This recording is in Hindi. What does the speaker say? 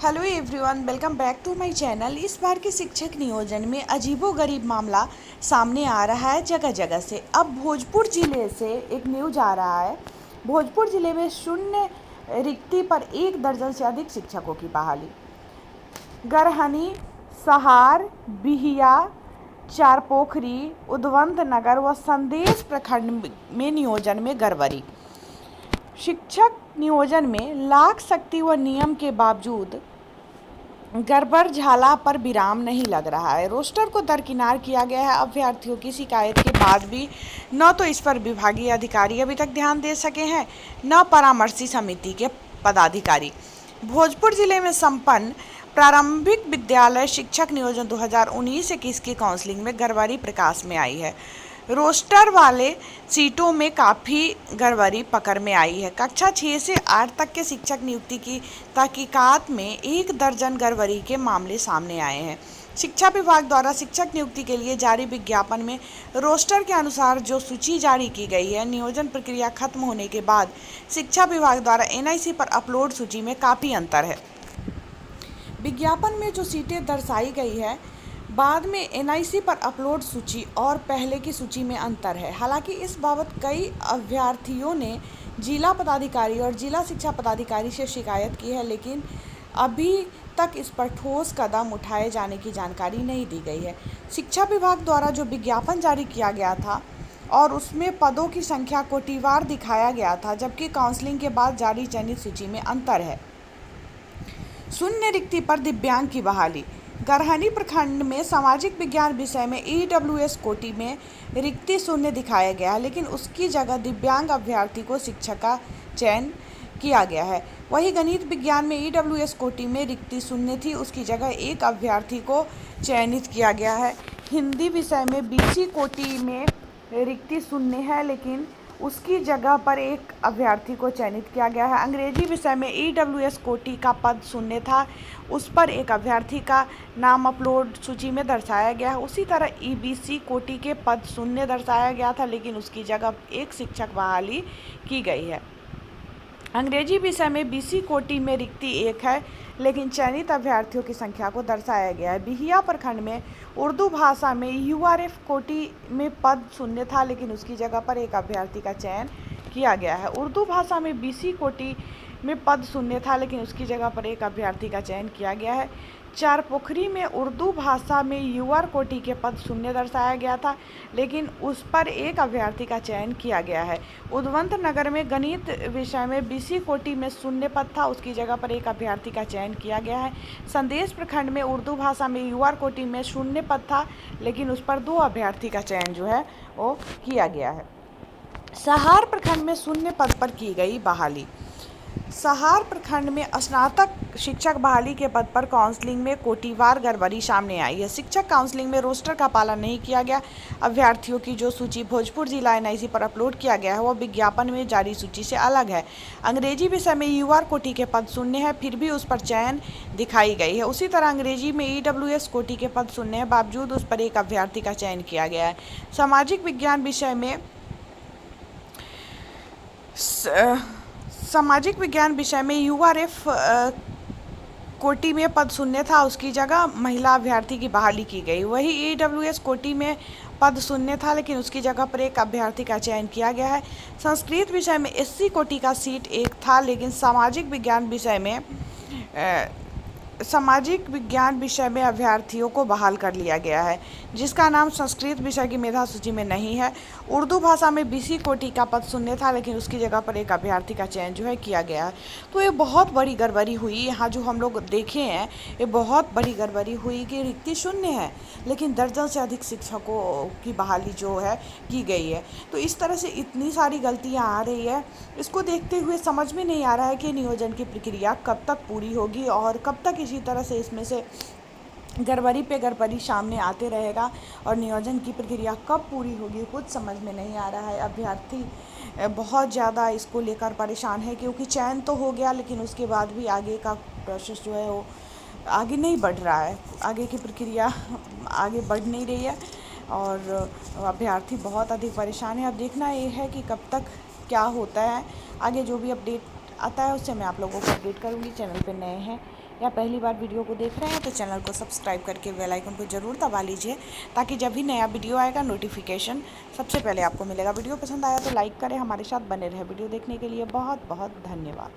Hello everyone, welcome back to my channel. इस बार के शिक्षक नियोजन में अजीबोगरीब मामला सामने आ रहा है जगह जगह से। अब भोजपुर ज़िले से एक न्यूज आ रहा है। भोजपुर ज़िले में शून्य रिक्ति पर 1 दर्जन से अधिक शिक्षकों की बहाली। गरहनी, सहार, बिहिया, चारपोखरी, उद्वंत नगर व संदेश प्रखंड में नियोजन में गड़बड़ी। शिक्षक नियोजन में लाख शक्ति व नियम के बावजूद गड़बड़ झाला पर विराम नहीं लग रहा है। रोस्टर को दरकिनार किया गया है। अभ्यर्थियों की शिकायत के बाद भी न तो इस पर विभागीय अधिकारी अभी तक ध्यान दे सके हैं, न परामर्शी समिति के पदाधिकारी। भोजपुर जिले में संपन्न प्रारंभिक विद्यालय शिक्षक नियोजन 2019-21 की काउंसलिंग में गड़बड़ी प्रकाश में आई है। रोस्टर वाले सीटों में काफ़ी गड़बड़ी पकड़ में आई है। कक्षा 6 से 8 तक के शिक्षक नियुक्ति की तहकीकात में 1 दर्जन गड़बड़ी के मामले सामने आए हैं। शिक्षा विभाग द्वारा शिक्षक नियुक्ति के लिए जारी विज्ञापन में रोस्टर के अनुसार जो सूची जारी की गई है, नियोजन प्रक्रिया खत्म होने के बाद शिक्षा विभाग द्वारा एनआईसी पर अपलोड सूची में काफ़ी अंतर है। विज्ञापन में जो सीटें दर्शाई गई है, बाद में एनआईसी पर अपलोड सूची और पहले की सूची में अंतर है। हालांकि इस बाबत कई अभ्यर्थियों ने जिला पदाधिकारी और जिला शिक्षा पदाधिकारी से शिकायत की है, लेकिन अभी तक इस पर ठोस कदम उठाए जाने की जानकारी नहीं दी गई है। शिक्षा विभाग द्वारा जो विज्ञापन जारी किया गया था और उसमें पदों की संख्या कोटिवार दिखाया गया था, जबकि काउंसलिंग के बाद जारी चयनित सूची में अंतर है। शून्य रिक्ति पर दिव्यांग की बहाली। गरहनी प्रखंड में सामाजिक विज्ञान विषय में ईडब्ल्यूएस कोटि में रिक्ति शून्य दिखाया गया है, लेकिन उसकी जगह दिव्यांग अभ्यर्थी को शिक्षक का चयन किया गया है। वही गणित विज्ञान में ईडब्ल्यूएस कोटि में रिक्ति शून्य थी, उसकी जगह एक अभ्यर्थी को चयनित किया गया है। हिंदी विषय में बीसी कोटि में रिक्ति शून्य है, लेकिन उसकी जगह पर एक अभ्यर्थी को चयनित किया गया है। अंग्रेजी विषय में ईडब्ल्यूएस कोटि का पद शून्य था, उस पर एक अभ्यर्थी का नाम अपलोड सूची में दर्शाया गया है। उसी तरह ईबीसी कोटि के पद शून्य दर्शाया गया था, लेकिन उसकी जगह एक शिक्षक बहाली की गई है। अंग्रेजी विषय में बीसी कोटि में रिक्ति 1 है, लेकिन चयनित अभ्यर्थियों की संख्या को दर्शाया गया है। बिहिया प्रखंड में उर्दू भाषा में यूआरएफ कोटि में पद शून्य था, लेकिन उसकी जगह पर एक अभ्यर्थी का चयन किया गया है। उर्दू भाषा में बीसी कोटि में पद शून्य था, लेकिन उसकी जगह पर एक अभ्यर्थी का चयन किया गया है। चारपोखरी में उर्दू भाषा में यूआर कोटि के पद शून्य दर्शाया गया था, लेकिन उस पर एक अभ्यर्थी का चयन किया गया है। उद्वंत नगर में गणित विषय में बीसी कोटि में शून्य पद था, उसकी जगह पर एक अभ्यर्थी का चयन किया गया है। संदेश प्रखंड में उर्दू भाषा में यूआर कोटि में शून्य पद था, लेकिन उस पर 2 अभ्यर्थी का चयन जो है वो किया गया है। सहार प्रखंड में शून्य पद पर की गई बहाली। सहार प्रखंड में स्नातक शिक्षक बहाली के पद पर काउंसलिंग में कोटिवार गड़बड़ी सामने आई है। शिक्षक काउंसलिंग में रोस्टर का पालन नहीं किया गया। अभ्यर्थियों की जो सूची भोजपुर जिला एनआईसी पर अपलोड किया गया है, वह विज्ञापन में जारी सूची से अलग है। अंग्रेजी विषय में यूआर कोटि के पद शून्य है, फिर भी उस पर चयन दिखाई गई है। उसी तरह अंग्रेजी में ईडब्ल्यूएस कोटि के पद शून्य है, बावजूद उस पर एक अभ्यर्थी का चयन किया गया है। सामाजिक विज्ञान विषय में यूआरएफ कोटि में पद शून्य था, उसकी जगह महिला अभ्यर्थी की बहाली की गई। वही ईडब्ल्यूएस कोटि में पद शून्य था, लेकिन उसकी जगह पर एक अभ्यर्थी का चयन किया गया है। संस्कृत विषय में एससी कोटि का सीट 1 था, लेकिन सामाजिक विज्ञान विषय में अभ्यर्थियों को बहाल कर लिया गया है, जिसका नाम संस्कृत विषय की मेधा सूची में नहीं है। उर्दू भाषा में बीसी कोटि का पद शून्य था, लेकिन उसकी जगह पर एक अभ्यर्थी का चयन जो है किया गया है। तो ये बहुत बड़ी गड़बड़ी हुई यहाँ, जो हम लोग देखे हैं, ये बहुत बड़ी गड़बड़ी हुई कि रिक्ति शून्य है, लेकिन दर्जन से अधिक शिक्षकों की बहाली जो है की गई है। तो इस तरह से इतनी सारी गलतियाँ आ रही है, इसको देखते हुए समझ में नहीं आ रहा है कि नियोजन की प्रक्रिया कब तक पूरी होगी और कब तक इसी तरह से इसमें से गड़बड़ी पे गड़बड़ी सामने आते रहेगा और नियोजन की प्रक्रिया कब पूरी होगी, कुछ समझ में नहीं आ रहा है। अभ्यर्थी बहुत ज़्यादा इसको लेकर परेशान है, क्योंकि चयन तो हो गया, लेकिन उसके बाद भी आगे का प्रोसेस जो है वो आगे नहीं बढ़ रहा है, आगे की प्रक्रिया आगे बढ़ नहीं रही है और अभ्यर्थी बहुत अधिक परेशान है। अब देखना ये है कि कब तक क्या होता है। आगे जो भी अपडेट आता है उससे मैं आप लोगों को अपडेट करूँगी। चैनल पे नए हैं या पहली बार वीडियो को देख रहे हैं तो चैनल को सब्सक्राइब करके बेल आइकन को ज़रूर दबा लीजिए, ताकि जब भी नया वीडियो आएगा नोटिफिकेशन सबसे पहले आपको मिलेगा। वीडियो पसंद आया तो लाइक करें, हमारे साथ बने रहे। वीडियो देखने के लिए बहुत बहुत धन्यवाद।